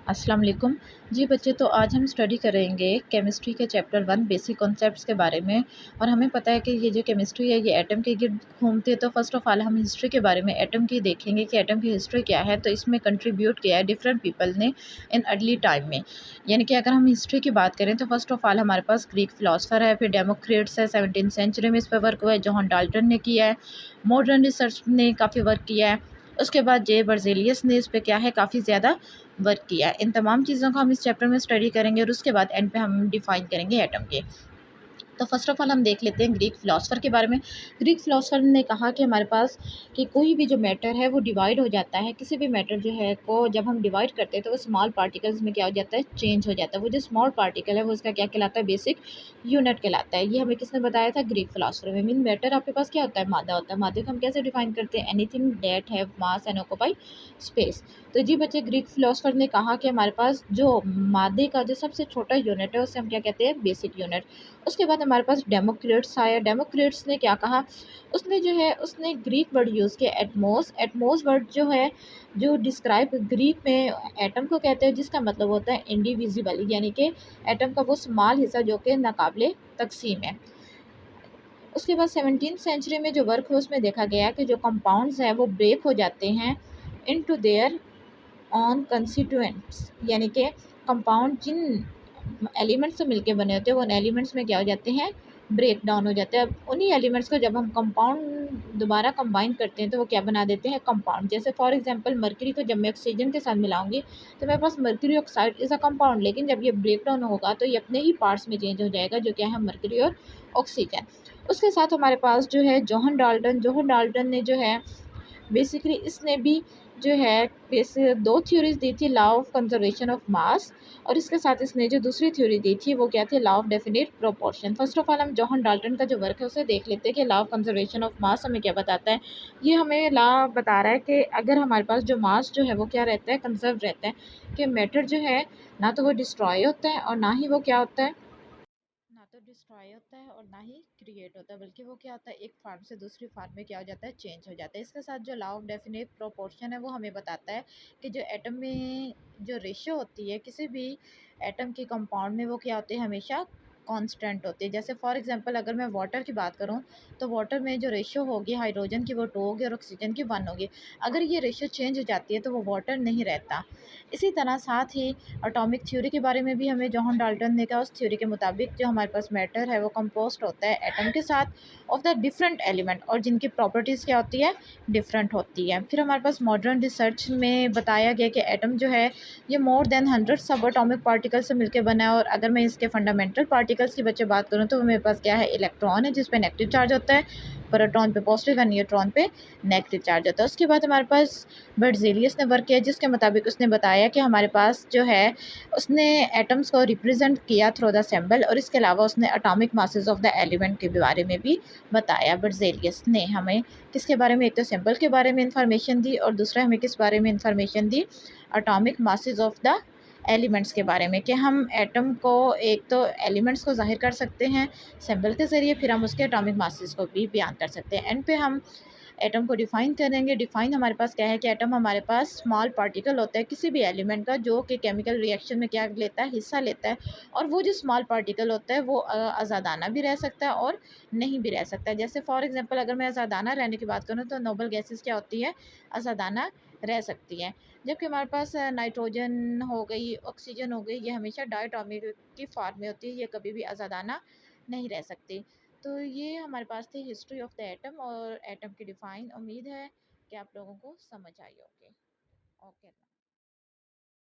अस्सलाम वालेकुम। जी बच्चे, तो आज हम स्टडी करेंगे केमिस्ट्री के चैप्टर 1 बेसिक कॉन्सेप्ट्स के बारे में। और हमें पता है कि ये जो केमिस्ट्री है ये एटम के गिर्द घूमती है। तो फर्स्ट ऑफ ऑल हम हिस्ट्री के बारे में एटम की देखेंगे कि एटम की हिस्ट्री क्या है। तो इसमें कंट्रीब्यूट किया है डिफरेंट पीपल ने इन अर्ली टाइम में। यानी कि अगर हम हिस्ट्री की बात करें तो फर्स्ट ऑफ ऑल हमारे पास ग्रीक फिलोसफर है, फिर डेमोक्रेट्स है, 17th सेंचुरी में इस पर वर्क हुआ है, जॉन डाल्टन ने किया है। मॉडर्न रिसर्च ने काफ़ी वर्क किया है। उसके बाद जे बर्जेलियस ने इस पे क्या है काफ़ी ज़्यादा वर्क किया है। इन तमाम चीज़ों को हम इस चैप्टर में स्टडी करेंगे और उसके बाद एंड पे हम डिफाइन करेंगे एटम के। तो फर्स्ट ऑफ ऑल हम देख लेते हैं ग्रीक फिलोसफर के बारे में। ग्रीक फिलोसफर ने कहा कि हमारे पास कि कोई भी जो मैटर है वो डिवाइड हो जाता है। किसी भी मैटर जो है को जब हम डिवाइड करते हैं तो वो स्मॉल पार्टिकल्स में क्या हो जाता है, चेंज हो जाता है। वो जो स्मॉल पार्टिकल है वो उसका क्या कहलाता है, बेसिक यूनिट कहलाता है। ये हमें किसने बताया था, ग्रीक फिलोसफर में। मीन मैटर आपके पास क्या होता है, मादा होता है। मादे को हम कैसे डिफाइन करते हैं, anything that have mass and occupy space. तो जी बच्चे, ग्रीक फिलोसफर ने कहा कि हमारे पास जो मादे का जो सबसे छोटा यूनिट है उसे हम क्या कहते हैं, बेसिक यूनिट। उसके बाद हमारे पास डेमोक्रेट्स आया। डेमोक्रेट्स ने क्या कहा, उसने जो है उसने ग्रीक वर्ड यूज़ किया, एटमोस। एटमोस वर्ड जो है जो डिस्क्राइब ग्रीक में एटम को कहते हैं, जिसका मतलब होता है इंडिविजिबल, यानी कि एटम का वो स्मॉल हिस्सा जो कि नाकाबिले तकसीम है। उसके बाद 17th सेंचुरी में जो वर्क है उसमें देखा गया कि जो कंपाउंड्स हैं वो ब्रेक हो जाते हैं इनटू देयर ऑन कंस्टिट्यूएंट्स, यानी कि कंपाउंड जिन एलिमेंट्स से मिलके बने होते हैं वो उन एलिमेंट्स में क्या हो जाते हैं, ब्रेक डाउन हो जाते हैं। अब उन्हीं एलिमेंट्स को जब हम कंपाउंड दोबारा कंबाइन करते हैं तो वो क्या बना देते हैं, कंपाउंड। जैसे फॉर एग्जांपल मर्क्यूरी को जब मैं ऑक्सीजन के साथ मिलाऊंगी तो मेरे पास mercury oxide is a compound, लेकिन जब ये ब्रेक डाउन होगा तो ये अपने ही पार्ट्स में चेंज हो जाएगा, जो क्या है, मर्क्यूरी और ऑक्सीजन। उसके साथ हमारे पास जो है जोहन डाल्टन ने जो है बेसिकली इसने भी जो है दो थ्योरीज दी थी, law of conservation of mass, और इसके साथ इसने जो दूसरी थ्योरी दी थी वो क्या थी, law of definite proportion. First of all हम जॉन डाल्टन का जो वर्क है उसे देख लेते हैं कि law of conservation of mass हमें क्या बताता है। ये हमें लॉ बता रहा है कि अगर हमारे पास जो मास जो है वो क्या रहता है, कंजर्व रहता है, कि मैटर जो है ना तो वो डिस्ट्रॉय होता है और ना ही वो क्या होता है, ना तो डिस्ट्रॉय होता है और ना ही क्रिएट होता है, बल्कि वो क्या होता है, एक फार्म से दूसरी फार्म में क्या हो जाता है, चेंज हो जाता है। इसके साथ जो लॉ ऑफ डेफिनेट प्रोपोर्शन है वो हमें बताता है कि जो एटम में जो रेशियो होती है किसी भी एटम की कंपाउंड में वो क्या होती है, हमेशा कांस्टेंट होती है। जैसे फॉर एग्जांपल अगर मैं वाटर की बात करूं तो वाटर में जो रेशियो होगी हाइड्रोजन की वो 2 होगी और ऑक्सीजन की 1 होगी। अगर ये रेशियो चेंज हो जाती है तो वो वाटर नहीं रहता। इसी तरह साथ ही एटॉमिक थ्योरी के बारे में भी हमें जॉन डाल्टन ने कहा, उस थ्योरी के मुताबिक जो हमारे पास मैटर है वो कंपोस्ट होता है एटम के साथ ऑफ द डिफरेंट एलिमेंट, और जिनकी प्रॉपर्टीज़ क्या होती है, डिफरेंट होती है। फिर हमारे पास मॉडर्न रिसर्च में बताया गया कि एटम जो है ये मोर देन 100 सब एटॉमिक पार्टिकल से मिलकर बना है। और अगर मैं इसके फंडामेंटल पार्टिकल्स की बच्चे बात करूँ तो मेरे पास क्या है, इलेक्ट्रॉन है जिस पे नेगेटिव चार्ज होता है, प्रोटॉन पे पॉजिटिव और न्यूट्रॉन पे नेगेटिव चार्ज होता है। उसके बाद हमारे पास बर्जेलियस ने वर्क किया, जिसके मुताबिक उसने बताया कि हमारे पास जो है उसने एटम्स को रिप्रेजेंट किया थ्रू द सिंबल, और इसके अलावा उसने atomic masses of the element के बारे में भी बताया। बर्जेलियस ने हमें किसके बारे में, एक तो सिंबल के बारे में इंफॉर्मेशन दी और दूसरा हमें किस बारे में information the, atomic masses of the elements के बारे में, कि हम एटम को एक तो एलिमेंट्स को जाहिर कर सकते हैं सिंबल के ज़रिए, फिर हम उसके एटॉमिक मासेस को भी बयान कर सकते हैं। एंड पे हम एटम को डिफाइन करेंगे। डिफाइन हमारे पास क्या है कि एटम हमारे पास स्मॉल पार्टिकल होता है किसी भी एलिमेंट का जो कि केमिकल रिएक्शन में क्या लेता है, हिस्सा लेता है। और वो जो स्मॉल पार्टिकल होता है वो आज़ादाना भी रह सकता है और नहीं भी रह सकता है। जैसे फॉर एग्जांपल अगर मैं आज़ादाना रहने की बात करूँ तो नोबल गैसेस क्या होती है, आज़ादाना रह सकती है। जबकि हमारे पास नाइट्रोजन हो गई, ऑक्सीजन हो गई, ये हमेशा डायटोमिक की फॉर्म में होती है, ये कभी भी आज़ादाना नहीं रह सकती। तो ये हमारे पास थी हिस्ट्री ऑफ द एटम और एटम की डिफाइन। उम्मीद है कि आप लोगों को समझ आई होगी। ओके।